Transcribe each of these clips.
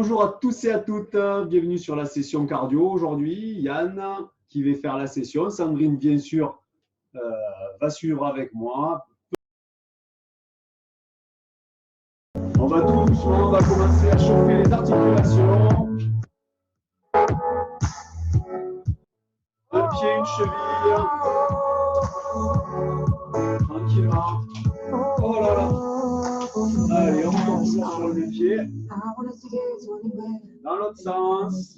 Bonjour à tous et à toutes, bienvenue sur la session cardio. Aujourd'hui, Yann qui va faire la session. Sandrine, bien sûr, va suivre avec moi. On va tout doucement, on va commencer à chauffer les articulations. Un pied, une cheville. Tranquillement. Oh là là. Allez, on tombe toujours sur le pied. Dans l'autre sens.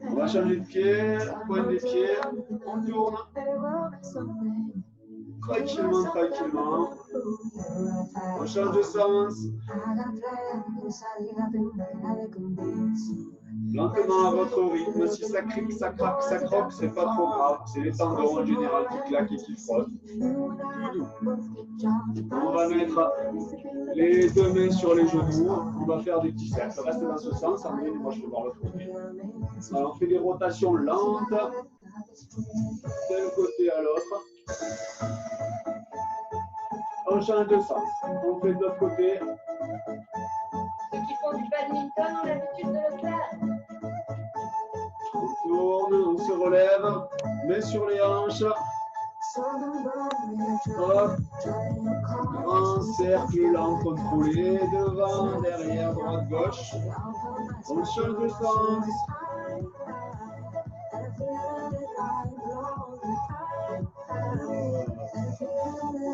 On va changer de pied, pointe des pieds, on tourne. Tranquillement, tranquillement. On change de sens. Lentement à votre rythme. Si ça crique, ça craque, ça croque, c'est pas trop grave. C'est les tendons en général qui claquent et qui frottent. Tout doux. On va mettre les deux mains sur les genoux. On va faire des petits cercles. Reste dans ce sens. Sandrine, moi je vais voir l'autre côté. Alors, on fait des rotations lentes d'un côté à l'autre. On change de sens. On fait de l'autre côté. Ceux qui font du badminton ont l'habitude de le faire. On tourne, on se relève, main sur les hanches. Hop. Grand cercle lent contrôlé, devant, derrière, droite, gauche. On change de sens.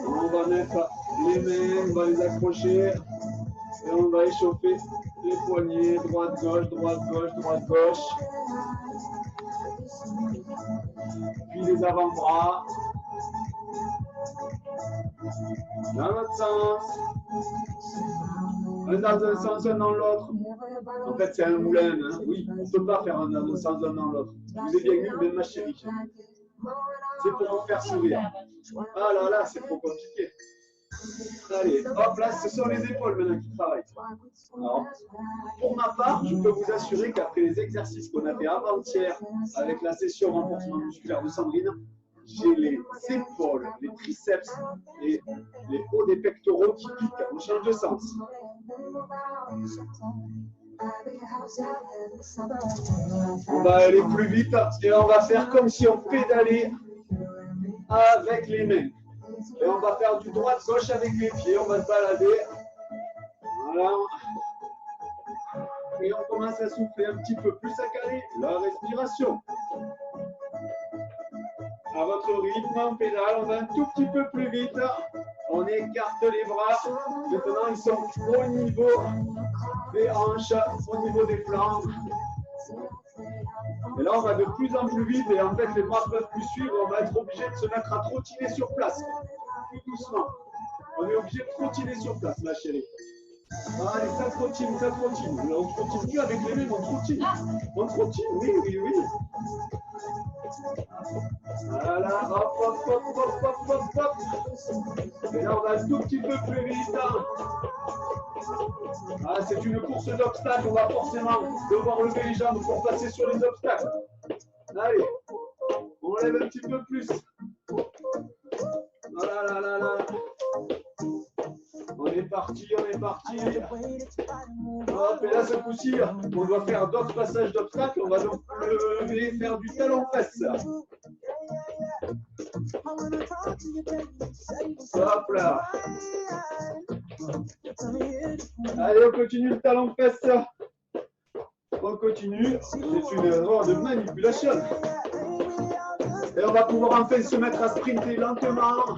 On va mettre les mains, on va les accrocher et on va échauffer les poignets, droite, gauche, droite, gauche, droite, gauche. Puis les avant-bras. Dans l'autre sens. Un dans un sens, un dans l'autre. En fait, c'est un moulin. Hein. Oui, on ne peut pas faire un dans un sens, un dans l'autre. Vous êtes bien vu, mais ma chérie. C'est pour vous faire sourire. Ah là là, c'est trop compliqué. Allez, hop là, ce sont les épaules maintenant qui travaillent. Alors, pour ma part, je peux vous assurer qu'après les exercices qu'on a fait avant-hier avec la session renforcement musculaire de Sandrine, j'ai les épaules, les triceps et les hauts des pectoraux qui piquent. On change de sens. On va aller plus vite et on va faire comme si on pédalait avec les mains. Et on va faire du droite-gauche avec les pieds. On va se balader. Voilà. Et on commence à souffler un petit peu plus, à caler la respiration. À votre rythme, on pédale, on va un tout petit peu plus vite. On écarte les bras. Maintenant, ils sont au niveau des hanches, au niveau des flancs. Et là, on va de plus en plus vite et en fait, les bras ne peuvent plus suivre. On va être obligé de se mettre à trottiner sur place. Plus doucement. On est obligé de trottiner sur place, ma chérie. Allez, ça trottine, ça trottine. On ne trottine plus avec les mains, on trottine. On trottine, oui, oui, oui. Voilà, hop, hop, hop, hop, hop, hop, hop. Et là, on va un tout petit peu plus vite. Ah, c'est une course d'obstacles, on va forcément devoir lever les jambes pour passer sur les obstacles. Allez, on lève un petit peu plus. Voilà, là, là, là. On est parti, on est parti. Hop, et là, ce coup-ci, on doit faire d'autres passages d'obstacles. On va donc lever, faire du talon-fesse. Hop là. Allez, on continue le talon-fesse. On continue. C'est une erreur de manipulation. Et on va pouvoir enfin se mettre à sprinter lentement.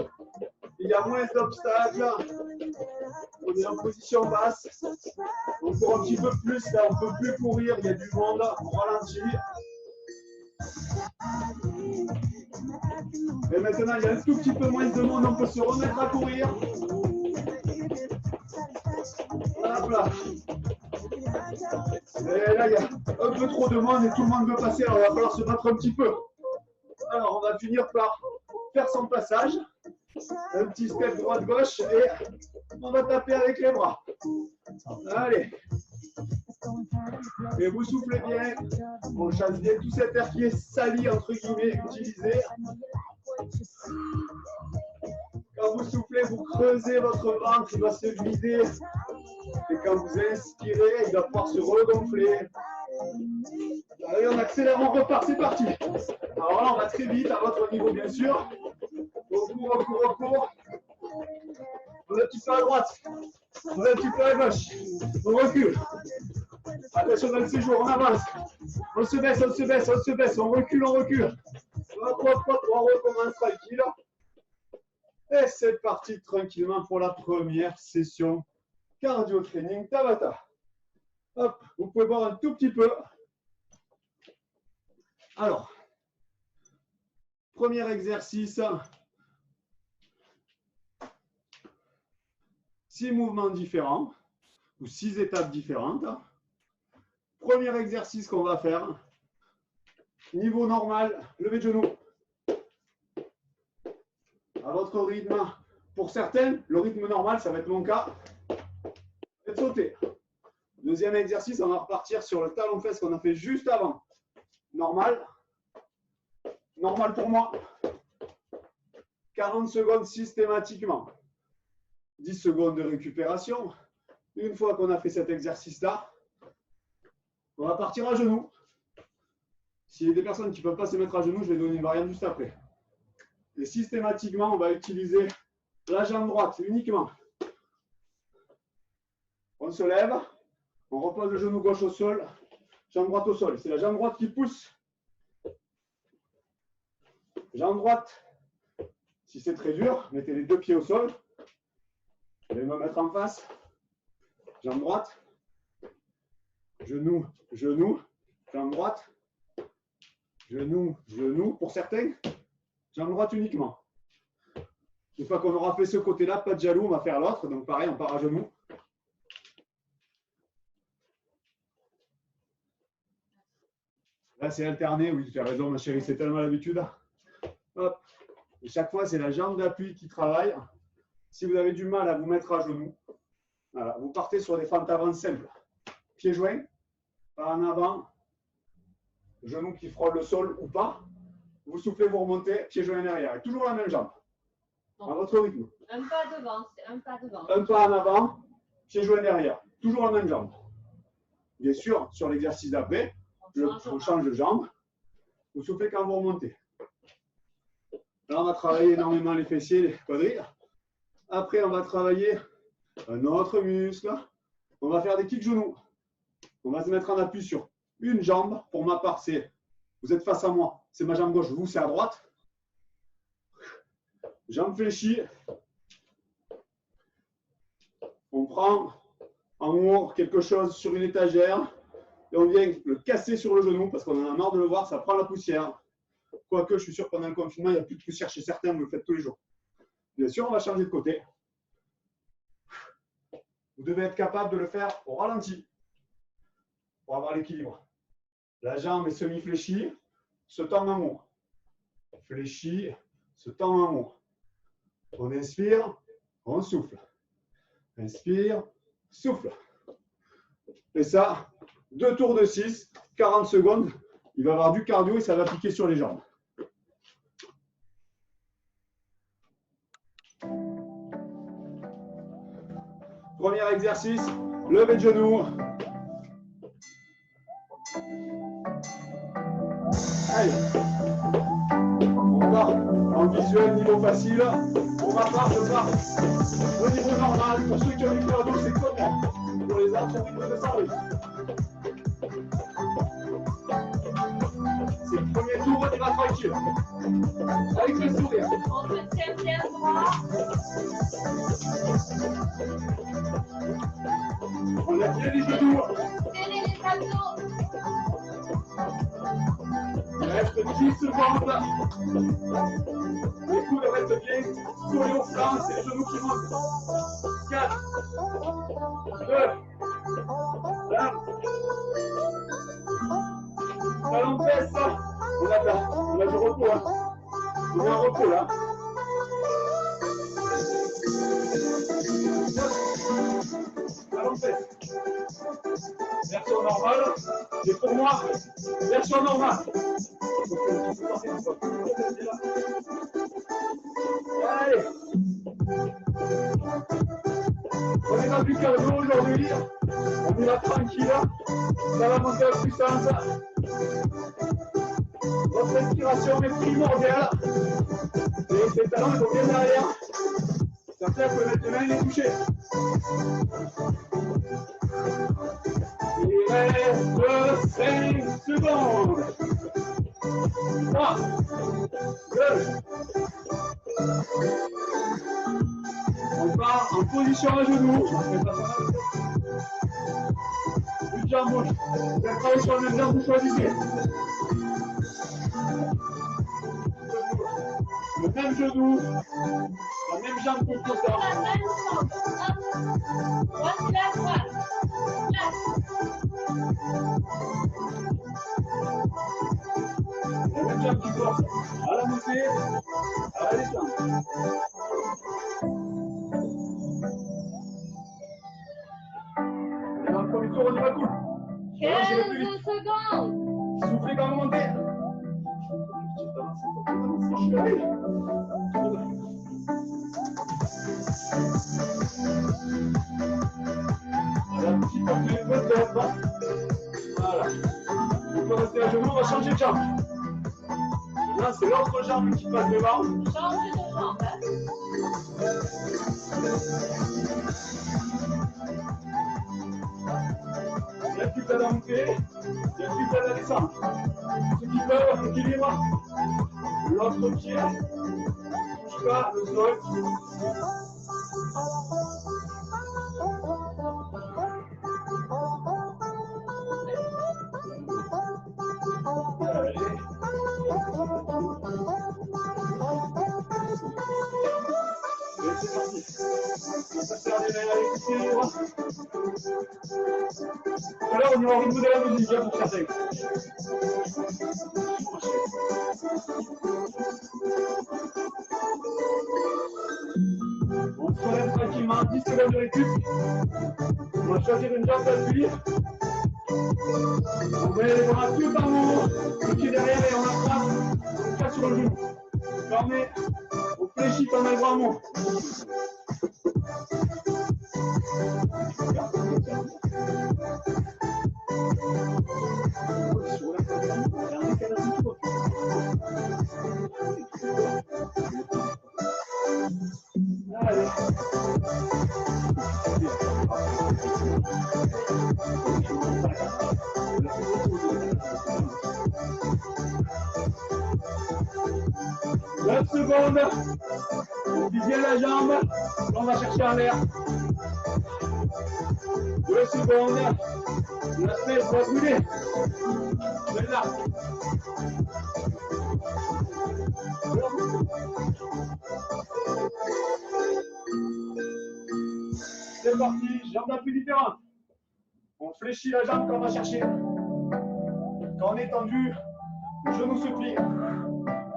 Il y a moins d'obstacles. On est en position basse. On court un petit peu plus. Là, on ne peut plus courir. Il y a du monde. On ralentit. Et maintenant, il y a un tout petit peu moins de monde. On peut se remettre à courir. Hop là. Et là, il y a un peu trop de monde et tout le monde veut passer. Alors, il va falloir se battre un petit peu. Alors, on va finir par faire son passage. Un petit step droite-gauche et on va taper avec les bras. Allez. Et vous soufflez bien. On chasse bien tout cet air qui est sali, entre guillemets, utilisé. Quand vous soufflez, vous creusez votre ventre, il doit se vider. Et quand vous inspirez, il doit pouvoir se regonfler. Allez, on accélère, on repart, c'est parti. Alors là, on va très vite, à votre niveau, bien sûr. Recours, recours, recours. On va un petit peu à droite. On va un petit peu à gauche. On recule. Attention dans le séjour, on avance. On se baisse, on se baisse, on se baisse. On recule, on recule. Hop, hop, hop, on recommence tranquille. Et c'est parti tranquillement pour la première session cardio training Tabata. Hop, vous pouvez boire un tout petit peu. Alors, premier exercice. 6 mouvements différents ou 6 étapes différentes. Premier exercice qu'on va faire. Niveau normal, lever de genoux. À votre rythme. Pour certains, le rythme normal, ça va être mon cas. Et sauter. Deuxième exercice, on va repartir sur le talon-fesse qu'on a fait juste avant. Normal. Normal pour moi. 40 secondes systématiquement. 10 secondes de récupération. Une fois qu'on a fait cet exercice-là, on va partir à genoux. S'il y a des personnes qui ne peuvent pas se mettre à genoux, je vais donner une variante juste après. Et systématiquement, on va utiliser la jambe droite uniquement. On se lève, on repose le genou gauche au sol, jambe droite au sol. C'est la jambe droite qui pousse. Jambe droite, si c'est très dur, mettez les deux pieds au sol. Je vais me mettre en face. Jambe droite. Genou, genou. Jambe droite. Genou, genou. Pour certains, jambe droite uniquement. Une fois qu'on aura fait ce côté-là, pas de jaloux, on va faire l'autre. Donc pareil, on part à genoux. Là, c'est alterné. Oui, tu as raison, ma chérie, c'est tellement l'habitude. Hop. Et chaque fois, c'est la jambe d'appui qui travaille. Si vous avez du mal à vous mettre à genoux, voilà, vous partez sur des fentes avant simples. Pieds joints, pas en avant, genoux qui frôlent le sol ou pas. Vous soufflez, vous remontez, pieds joints en arrière. Et toujours la même jambe, à votre rythme. Un pas devant, c'est un pas devant. Un pas en avant, pieds joints derrière. Toujours la même jambe. Bien sûr, sur l'exercice d'après, on change de jambe. Vous soufflez quand vous remontez. Là, on va travailler énormément les fessiers, les quadrilles. Après, on va travailler un autre muscle. On va faire des kicks genoux. On va se mettre en appui sur une jambe. Pour ma part, c'est, vous êtes face à moi, c'est ma jambe gauche, vous, c'est à droite. Jambe fléchie. On prend en haut quelque chose sur une étagère et on vient le casser sur le genou parce qu'on en a marre de le voir, ça prend la poussière. Quoique, je suis sûr que pendant le confinement, il n'y a plus de poussière chez certains, vous le faites tous les jours. Bien sûr, on va changer de côté. Vous devez être capable de le faire au ralenti pour avoir l'équilibre. La jambe est semi-fléchie, se tend en haut. Fléchie, se tend en haut. On inspire, on souffle. Inspire, souffle. Et ça, 2 tours de 6, 40 secondes. Il va y avoir du cardio et ça va piquer sur les jambes. Premier exercice, lever de genoux. Allez. On part en visuel, niveau facile. Pour ma part, je pars au niveau normal. Pour ceux qui ont du cardio, c'est comme moi. Pour les autres, on rythme de ça, oui. C'est le premier tour, on y va tranquille. Avec le sourire. On se tient bien droit. On a bien les genoux. Serrez les abdos. Il reste 10 secondes. Les coudes restent bien sur les hauts flancs, c'est les genoux qui montent. 4, 2, 1. Talon de fesse. On a du repos. Hein. On a un repos là. Talon de fesse. Version normale. Et pour moi, version normale. Allez. n'est pas du cardio aujourd'hui. On y va tranquille. Ça va monter en puissance. Votre respiration est primordiale. Et ces talons ils vont bien derrière. Certains peuvent mettre les mains et les toucher. Il reste 5 secondes. 3, 2. On part en position à genoux. Une jambe bouge. Vous travaillez sur la même jambe, vous choisissez. Le même genou, la même jambe pour tout ça. Voici la droite. La même jambe qui porte à la montée, à la descente. Et dans le premier tour, on y va cool. 15 secondes. Soufflez quand vous montez. Voilà, petit peu de votre. Voilà. Donc on va rester à genoux, on va changer de jambe. Là, c'est l'autre jambe qui passe devant. Change de jambe. Il y a plus de la montée, il y a plus de la descente. Ceux qui peuvent, équilibre. L'autre pied, ne touche pas le sol. Tout à l'heure, on y va au rythme de la musique pour certains. On se relève tranquillement, 10 secondes de récup. On va choisir une jambe d'appui. On met les bras tout en haut, le pied derrière et on attrape, on casse sur le genou. Fermez, on fléchit comme un grand mot. Allez. Secondes, on vise bien la jambe, on va chercher en l'air. 2 secondes, la tête va brûler. Celle-là. C'est parti, jambe d'appui différente. On fléchit la jambe quand on va chercher. Quand on est tendu, le genou se plie.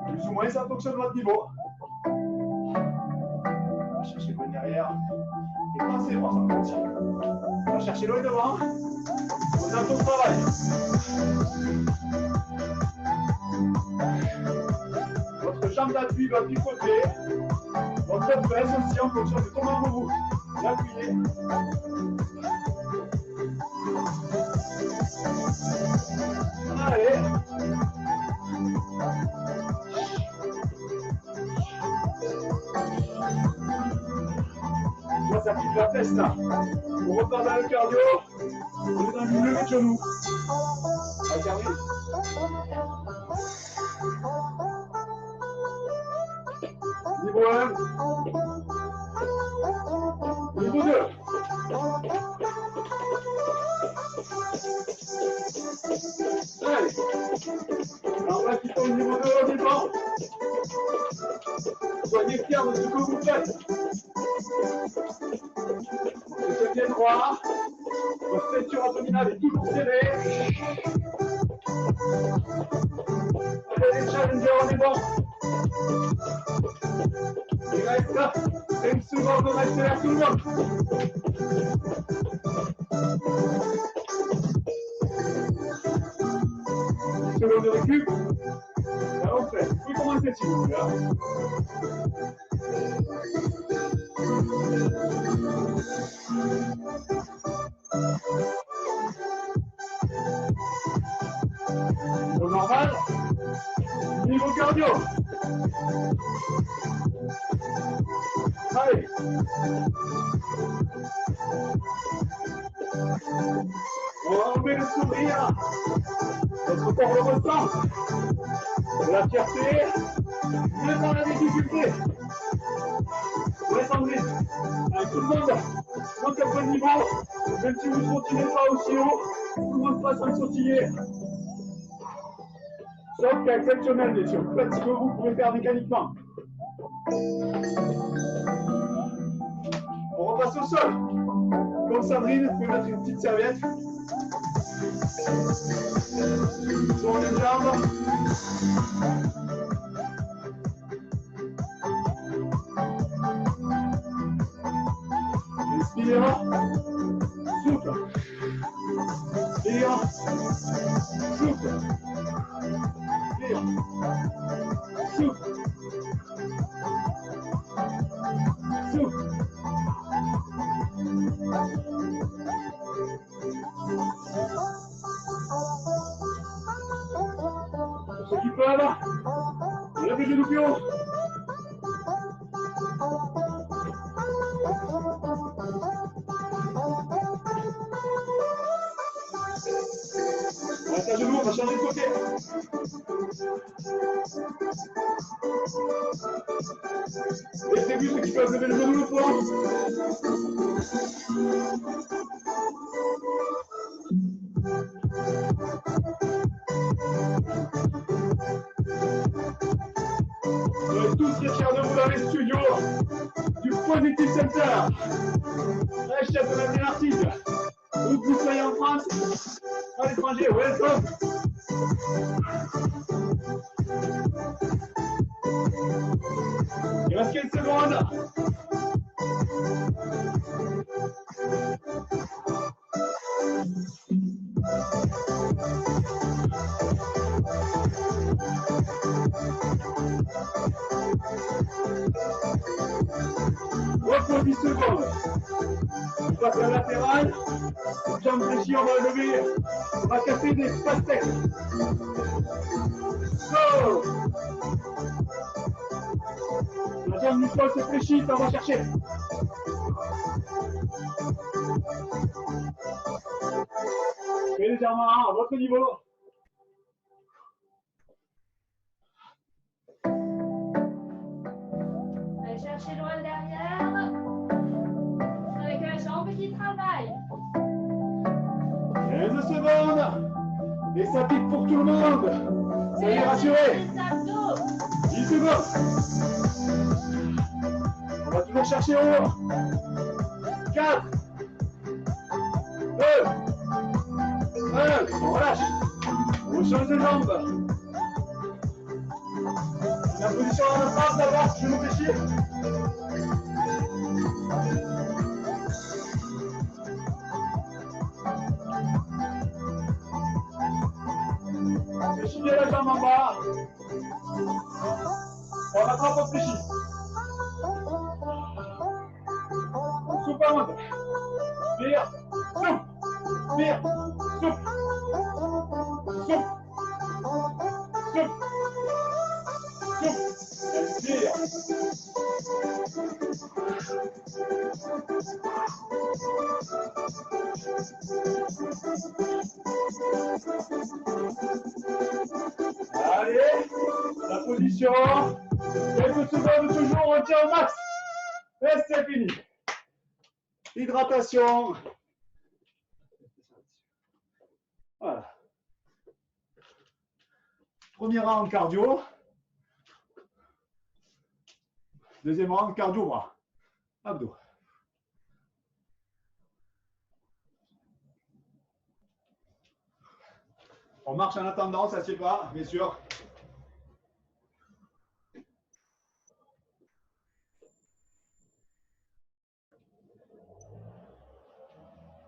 Plus ou moins, ça fonctionne à votre niveau. On va chercher loin derrière. Et pensez, on s'en continue. On va chercher loin devant. On a ton travail. Votre jambe d'appui va pivoter. Votre presse aussi en fonction de comment vous l'appuyez. Allez. Moi, ça pique la fesse là. On repart dans le cardio. On est dans le lever de genou. Regardez. Niveau 1. Niveau 2. Allez. Alors là, qui tombe au niveau 2 au départ. Soyez fiers de ce que vous faites. Le pied droit. Votre ceinture abdominale est toujours serrée. Allez les challengers, on est bon. Il reste 5 secondes, on accélère tout le monde. Seconde de récup. Alors, fait. Vous pouvez commencer si vous voulez. Au normal, niveau cardio. Allez. On met le sourire. Notre corps le ressent. De la fierté, même dans la difficulté. Descendez. Avec tout le monde, monte à bon niveau. Même si vous ne continuez pas aussi haut, tout le monde passe à sautiller. Sauf qu'à exceptionnel, bien sûr. Faites ce que vous pouvez faire mécaniquement. On repasse au sol. Comme Sandrine, vous pouvez mettre une petite serviette. Tourne les jambes. Inspire. Souffle. Inspire. Souffle. Inspire. Souffle. Souffle. Pour ceux qui peuvent, lève les genoux plus haut. On reste à genoux, on va changer de côté. Les début, ceux qui peuvent lever le genou le fond. Vous êtes tous très fiers de vous dans les studios du Positive Center. La chef de la artiste. Où que vous soyez en France, à l'étranger, welcome. Il reste quelques secondes. Repos 10 secondes. On passe à la latérale. Jambe fléchie, on va lever. On va casser des pastèques. Go! La jambe du sol se fléchit, on va chercher. Et légèrement à votre niveau. Allez chercher loin derrière. Avec un jambe qui travaille. 15 secondes. Et ça pique pour tout le monde. Ça y est, rassuré. 10 secondes. On va toujours chercher en haut. 4, 2, 1. On relâche. On change de jambe. La position à la face d'abord, je me fléchis. Fléchis bien la jambe en bas. On attrape, on fléchit. Souple à monter. Spire. Souple. Spire. Souple. Souple. Souple. Souple. Inspire. Allez, la position. Quelques secondes toujours, on tient au max. Et c'est fini. Hydratation. Voilà. Premier round cardio. Deuxième round cardio bras. Abdos. On marche en attendant, ça ne tient pas, bien sûr.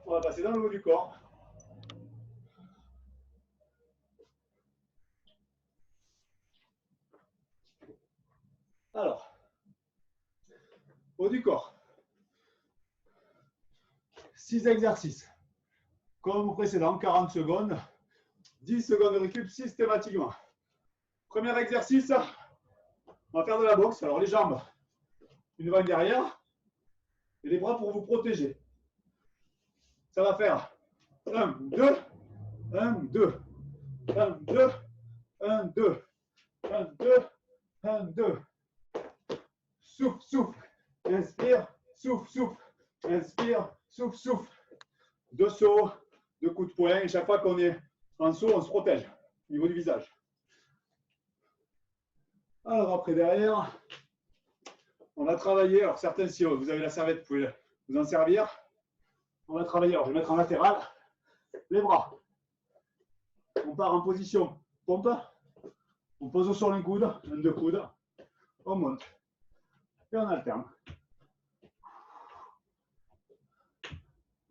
On va passer dans le haut du corps. Alors, haut du corps. 6 exercices. Comme précédent, 40 secondes, 10 secondes de récup systématiquement. Premier exercice, on va faire de la boxe. Alors les jambes, une vanne derrière et les bras pour vous protéger. Ça va faire 1, 2, 1, 2, 1, 2, 1, 2, 1, 2, 1, 2. Souffle, souffle, inspire, souffle, souffle, inspire, souffle, souffle. 2 sauts, 2 coups de poing. Et chaque fois qu'on est en saut, on se protège au niveau du visage. Alors après, derrière, on va travailler. Alors certains, si vous avez la serviette, vous pouvez vous en servir. On va travailler. Alors je vais mettre en latéral les bras. On part en position pompe. On pose au sol un coude, un deux coudes. On monte. Et on alterne.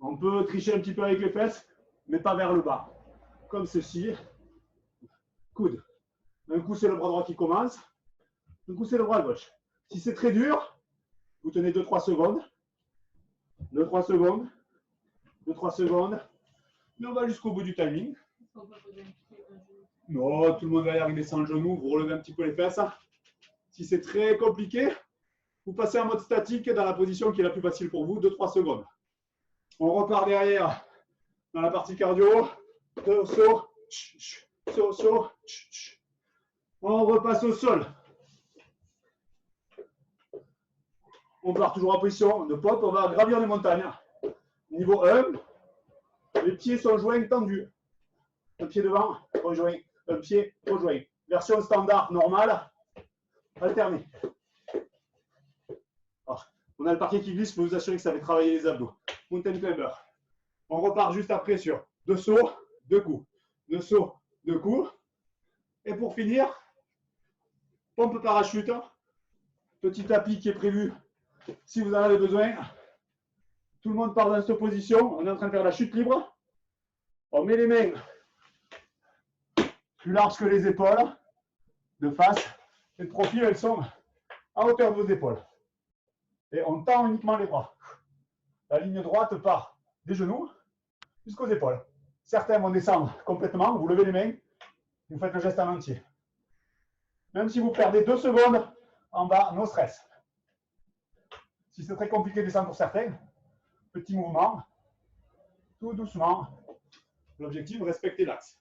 On peut tricher un petit peu avec les fesses, mais pas vers le bas. Comme ceci. Coude. Un coup, c'est le bras droit qui commence. Un coup, c'est le bras gauche. Si c'est très dur, vous tenez 2-3 secondes. 2-3 secondes. 2-3 secondes. Et on va jusqu'au bout du timing. Non, tout le monde va y arriver sans le genou. Vous relevez un petit peu les fesses. Si c'est très compliqué, vous passez en mode statique dans la position qui est la plus facile pour vous. 2-3 secondes. On repart derrière dans la partie cardio. Saut, saut, saut. On repasse au sol. On part toujours en position de pop. On va gravir les montagnes. Niveau 1, les pieds sont joints tendus. Un pied devant, rejoint. Un pied rejoint. Version standard, normale, alternée. Alors, on a le parquet qui glisse, il faut vous assurer que ça fait travailler les abdos. Mountain climber. On repart juste après sur 2 sauts, 2 coups. 2 sauts, 2 coups. Et pour finir, pompe parachute. Petit tapis qui est prévu si vous en avez besoin. Tout le monde part dans cette position. On est en train de faire la chute libre. On met les mains plus larges que les épaules, de face. Et de profil, elles sont à hauteur de vos épaules. Et on tend uniquement les bras. La ligne droite part des genoux jusqu'aux épaules. Certains vont descendre complètement. Vous levez les mains. Vous faites le geste en entier. Même si vous perdez 2 secondes en bas, no stress. Si c'est très compliqué de descendre pour certains, petit mouvement, tout doucement. L'objectif, respecter l'axe.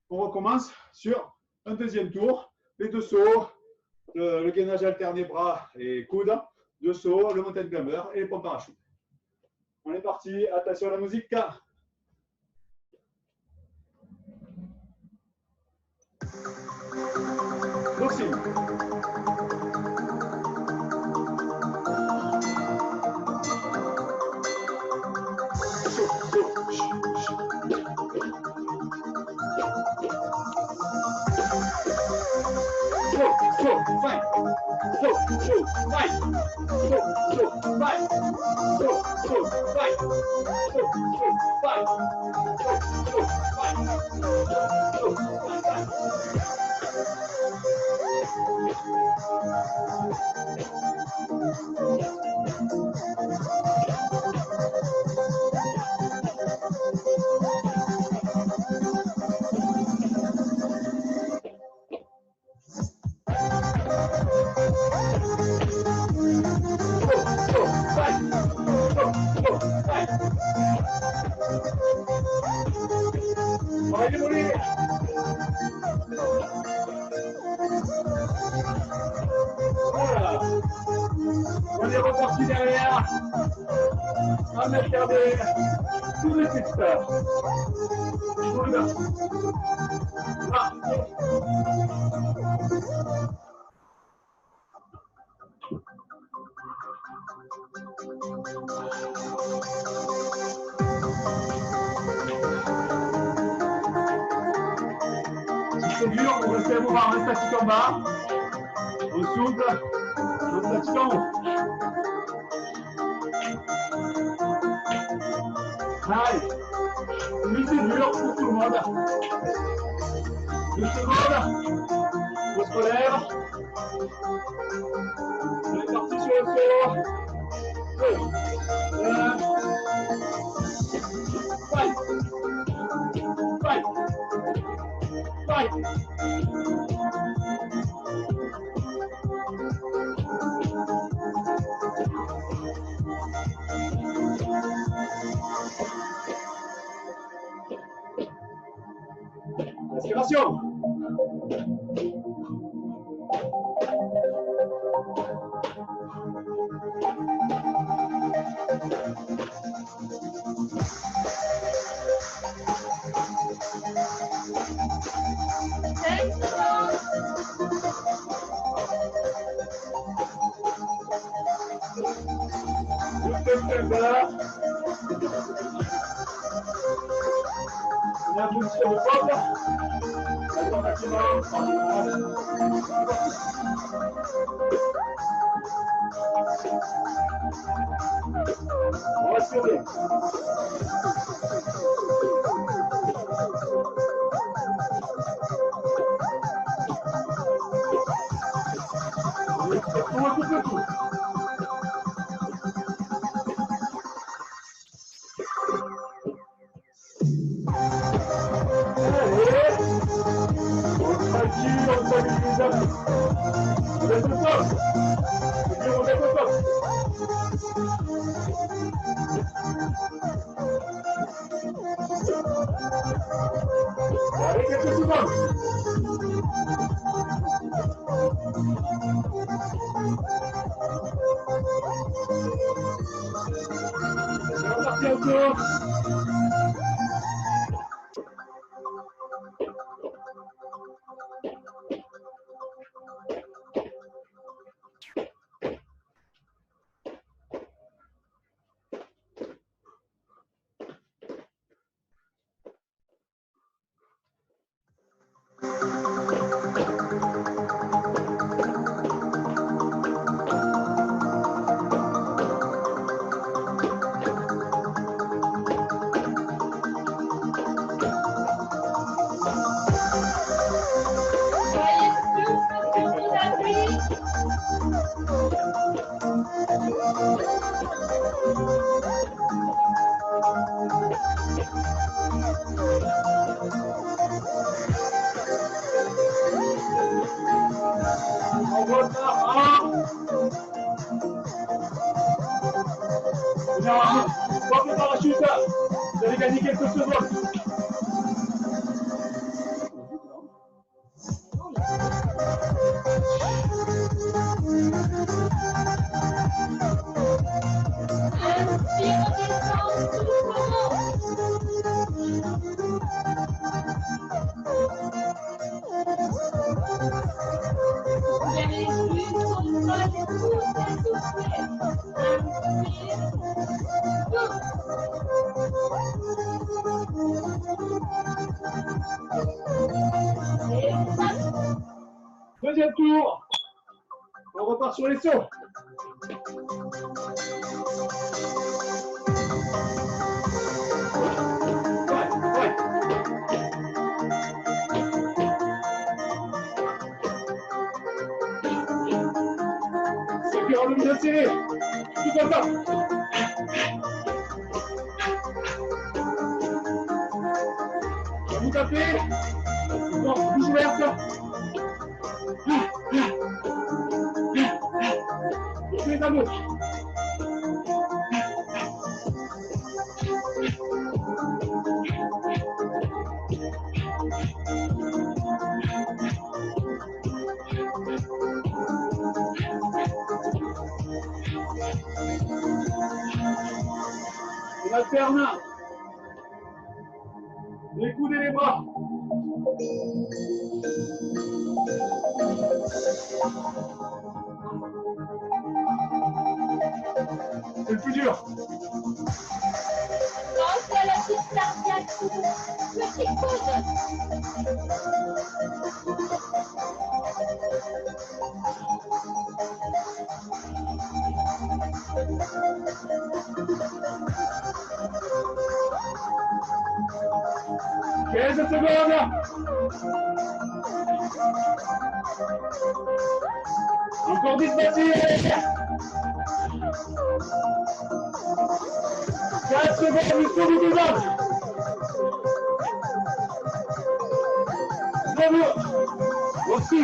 On recommence sur un deuxième tour. Les 2 sauts, le gainage alterné bras et coudes, 2 sauts, le mountain climber et les pompes parachute. On est parti. Attention à la musique. Boxing. Fight. Fight. Voilà. On est reparti derrière. On a gardé tous les secteurs. Ah. Si c'est dur, vous restez à vous voir un statique en bas. On souffle, on statique en haut. Allez, lui c'est dur pour tout le monde. 2 secondes, on se relève. On est parti sur le saut. Respiration. On va se lever. On coupe le tout. Tranquille, on stabilise. On met au top. On met au top. Allez, quelques secondes. C'est reparti encore. Hop le parachute, vous allez gagner quelques secondes. Deuxième tour. On repart sur les sauts. Ouais. C'est pire en lumière serrée. Tout comme ça. Vous tapez. Non, bouge ouverte. Les amours. On alterne. Les coudes et les bras. C'est le plus dur. Pensez à la petite cardiaque. Petit coude. Secondes. Encore 10 battues. 4 secondes jusqu'au bout du ventre. Bravo. Aussi.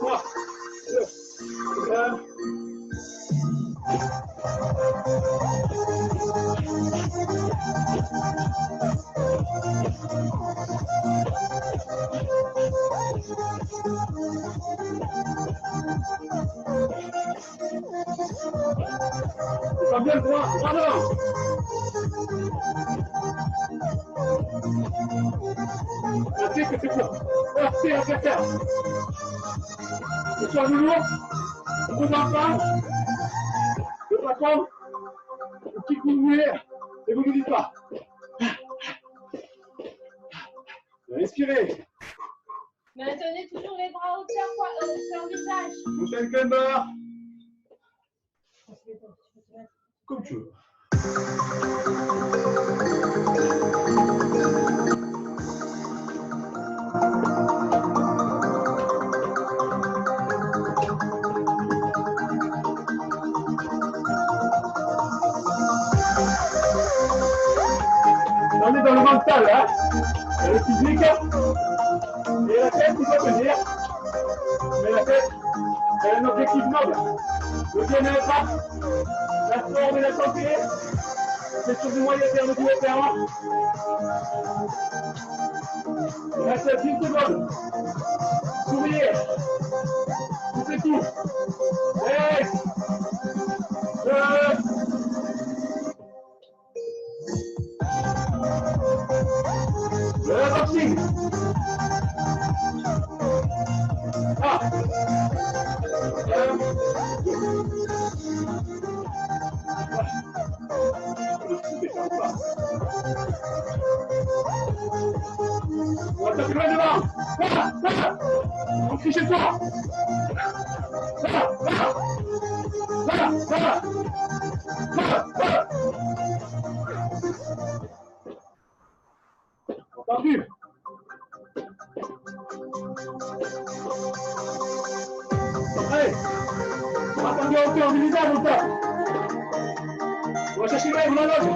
3, 2, 1. C'est bien le point. Bravo. La tête, c'est pour heurter l'adversaire. Le soir du lourd, on va pas. Le patron, le petit coup de mulet, et vous ne dites pas. Respirez. Maintenez toujours les bras au hauteur visage. Mountain climber. Comme tu veux. On est dans le mental, hein. Il y a le physique et la tête qui doit tenir. Mais la tête, elle a un objectif noble. Le bien-être, la forme et la santé, c'est sur du moyen terme, du long terme. Il reste 10 secondes. Souriez. C'est tout. Et 2. Le boxing. Ah. 1, 2. On va taper loin devant. Voilà, voilà. On crie chez toi. Voilà, voilà. Voilà, voilà. Voilà, voilà. Entendu. Allez. Attendez à hauteur du visage, mon tas. On va chercher l'œil, on la loge.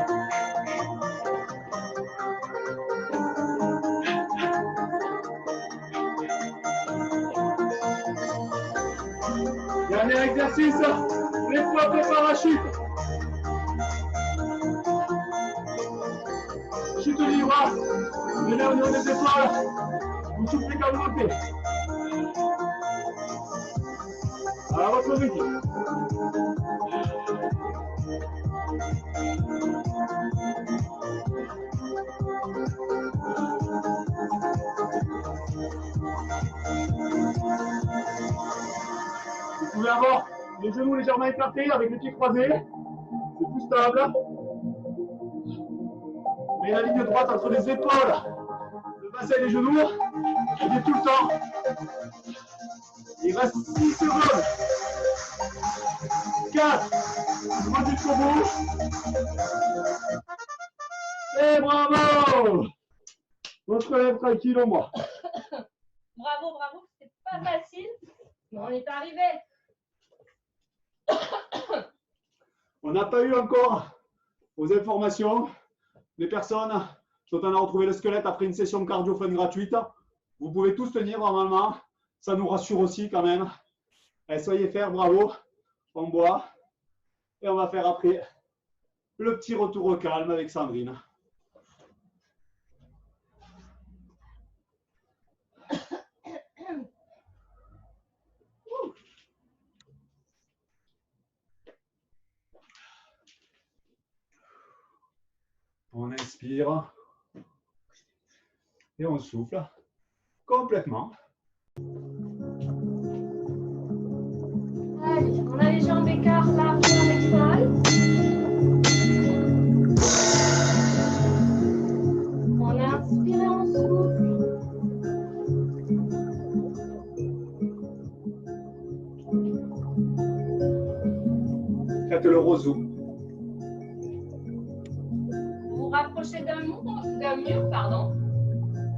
Dernier exercice, les flottes de parachute. Chute libre, venez au niveau des épaules, vous soufflez quand vous montez. À votre rythme. Vous pouvez avoir les genoux légèrement écartés avec les pieds croisés. C'est plus stable. Mais la ligne droite entre les épaules, le bassin et les genoux, elle est tout le temps. Il reste 6 secondes. 4. Je monte jusqu'au bout. Et bravo! On se relève tranquille au moins. Bravo, bravo, c'était pas facile, mais on est arrivé. On n'a pas eu encore aux informations des personnes dont on a retrouvé le squelette après une session cardio fun gratuite. Vous pouvez tous tenir normalement. Ça nous rassure aussi quand même. Et soyez faire, bravo. On boit. Et on va faire après le petit retour au calme avec Sandrine. On inspire et on souffle complètement. Allez, on a les jambes écartes larges avec sol. On a inspiré, on souffle. Faites le roseau. Vous rapprochez d'un mur, pardon.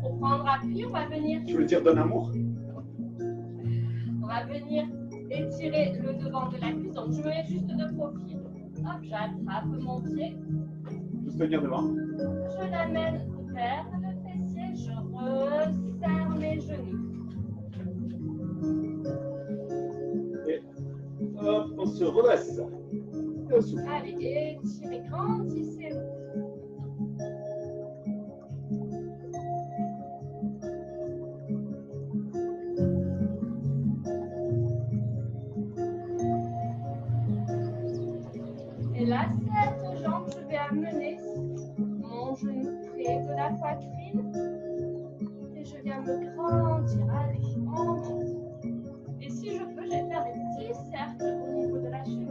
Pour prendre appui, on va venir. Tu veux dire d'un amour? On va venir Étirez le devant de la cuisse, donc je me mets juste de profil. Hop, j'attrape mon pied. Juste tenir devant. Je l'amène vers le fessier, je resserre mes genoux. Et hop, on se redresse. Et on souffle. Allez, étirez, grandissez-vous. Et là, cette jambe, je vais amener mon genou près de la poitrine. Et je viens me grandir. Allez, on monte. Et si je peux, je vais faire des petits cercles au niveau de la cheville.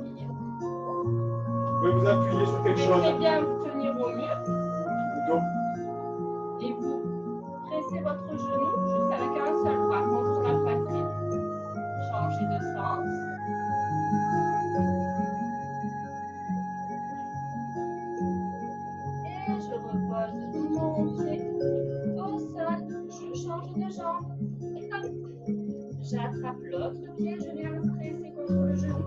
Vous pouvez vous appuyer sur quelque Vous chose. pouvez bien vous tenir au mur. Le dos. Et vous pressez votre genou juste avec un seul bras contre la poitrine. Changez de sens. Et je repose mon pied au sol. Je change de jambe. Et hop. J'attrape l'autre pied. Je viens me presser contre le genou.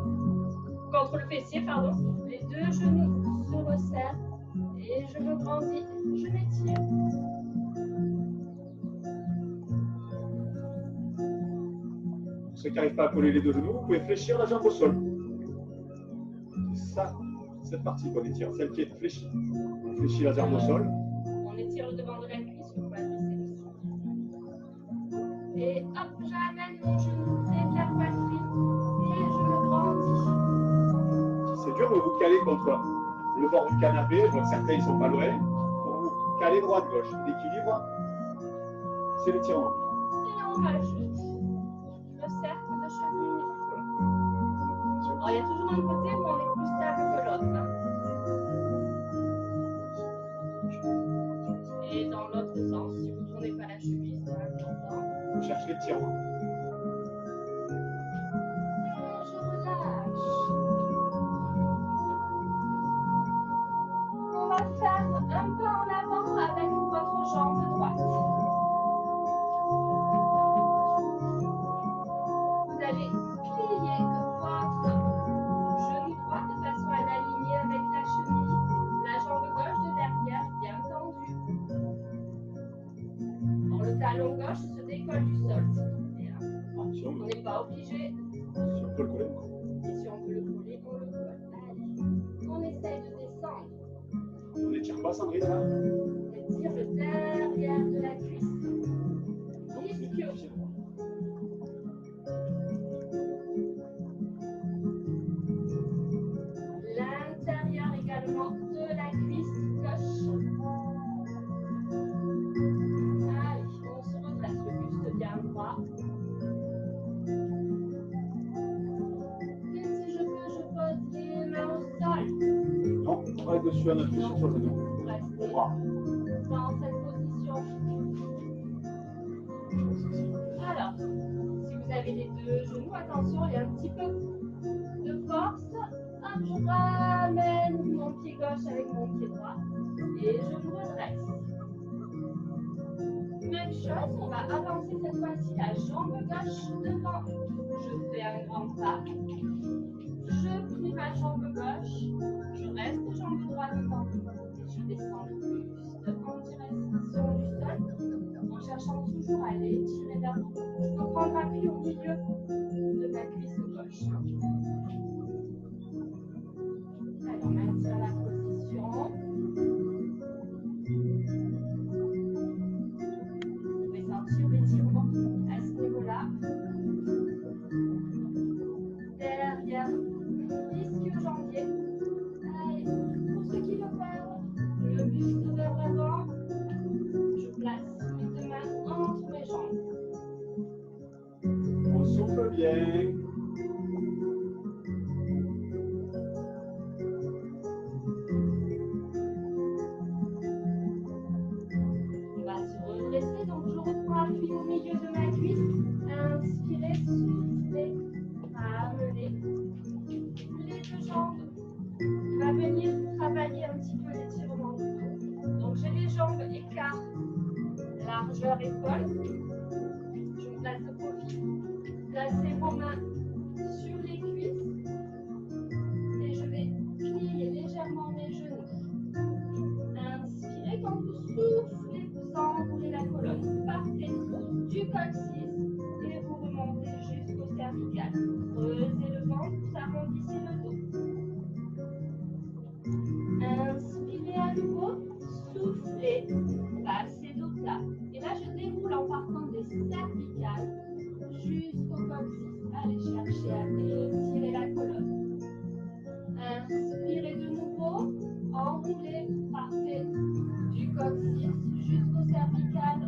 Contre le fessier, pardon. Les deux genoux se resserrent. Et je me grandis. Je m'étire. Pour ceux qui n'arrivent pas à coller les deux genoux, vous pouvez fléchir la jambe au sol. C'est ça, cette partie qu'on étire, celle qui est fléchie. On fléchit la jambe au sol. On étire le devant de la cuisse, le quadriceps. Et hop, j'amène mon genou près de la poitrine et je me grandis. Si c'est dur, vous vous calez contre le bord du canapé. Je vois que certains ne sont pas loin. Pour vous caler droite-gauche. L'équilibre, c'est l'étirement. Et on rajoute le cercle de cheville. Alors, il y a toujours un côté où on est plus stable que l'autre. Et dans l'autre sens, si vous ne tournez pas la cheville, c'est important. On cherche l'étirement. Et je relâche. On va faire un pas en avant avec votre jambe droite. Vous allez plier votre genou droit de façon à l'aligner avec la cheville. La jambe gauche de derrière bien tendue. Alors, le talon gauche se décolle du sol. Et là, Attention, on n'est pas obligé. si on peut le coller. Et si on peut le coller, on le colle. Allez, on essaye de descendre. On n'étire pas, Sandrine, là. On étire le derrière de la cuisse. Ischio. L'intérieur également de la cuisse gauche. Allez, on se redresse le buste bien droit. Et si je peux, je pose les mains au sol. Non, on travaille dessus, on appuie sur le genou. Restez Au bras. dans cette position. Alors, si vous avez les deux genoux, attention, il y a un petit peu de force. Hop, je ramène mon pied gauche avec mon pied droit et je me redresse. Même chose, on va avancer cette fois-ci la jambe gauche devant. Je fais un grand pas. Je plie ma jambe gauche. Je reste jambe droite tendue. Et je descends le buste en direction du sol. En cherchant toujours à aller tirer vers le haut. Je peux prendre appui au milieu de ma cuisse gauche. Allez, on maintient la position. Vous pouvez sentir l'étirement à ce niveau-là. Derrière l'ischio-jambier. Allez, pour ceux qui le peuvent, le buste vers l'avant. Je place mes deux mains entre mes jambes. On souffle bien. On va se redresser, donc je reprends appui au milieu de ma cuisse. Inspirez, soufflez, ramenez les deux jambes. Il va venir travailler un petit peu l'étirement du dos. Donc j'ai les jambes écart, largeur épaule. Je me place de profil. Placez vos mains rouler, parfait. Du coccyx jusqu'au cervical.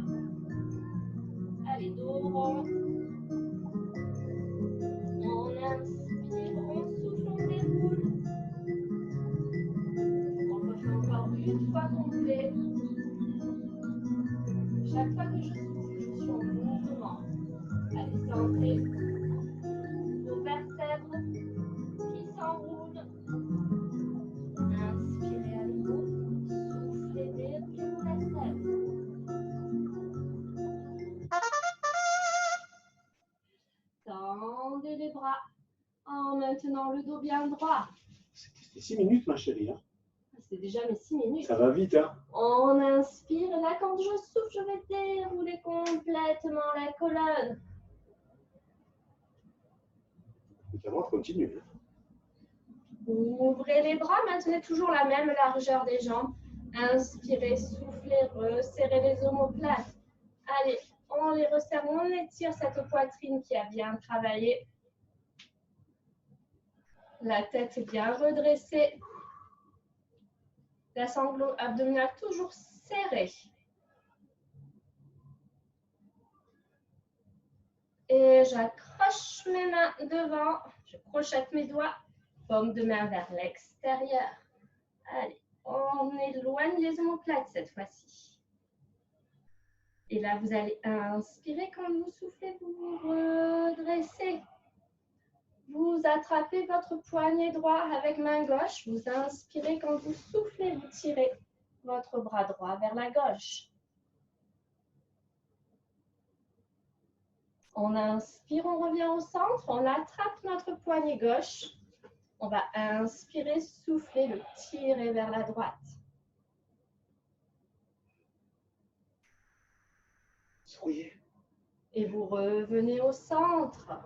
Allez, dos rond. On inspire, on souffle, on déroule. On le refait encore une fois complet. Chaque fois que je souffle, je suis en mouvement. Allez, centrez vos vertèbres qui s'enroulent. Inspirez à nouveau. Soufflez, déroulez vos vertèbres. Tendez les bras en maintenant le dos bien droit. C'était 6 minutes, ma chérie. Hein. C'est déjà mes 6 minutes. Ça va vite, hein? On inspire. Là, quand je souffle, je vais dérouler complètement la colonne. Évidemment, je continue. Ouvrez les bras. Maintenez toujours la même largeur des jambes. Inspirez, soufflez, resserrez les omoplates. Allez, on les resserre, on étire cette poitrine qui a bien travaillé. La tête est bien redressée. La sangle abdominale toujours serrée. Et j'accroche mes mains devant. Je crochette mes doigts. Paume de main vers l'extérieur. Allez, on éloigne les omoplates cette fois-ci. Et là, vous allez inspirer. Quand vous soufflez, vous vous redressez. Vous attrapez votre poignet droit avec main gauche. Vous inspirez. Quand vous soufflez, vous tirez votre bras droit vers la gauche. On inspire, on revient au centre. On attrape notre poignet gauche. On va inspirer, souffler, le tirer vers la droite. Souriez. Et vous revenez au centre.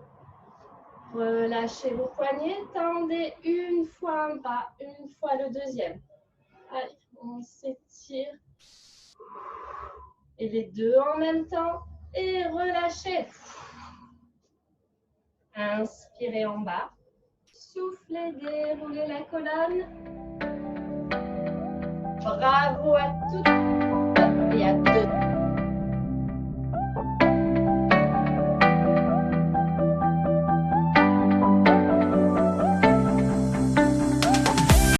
Relâchez vos poignets, tendez une fois un pas, une fois le deuxième. Allez, on s'étire. Et les deux en même temps. Et relâchez. Inspirez en bas. Soufflez, déroulez la colonne. Bravo à toutes et à tous.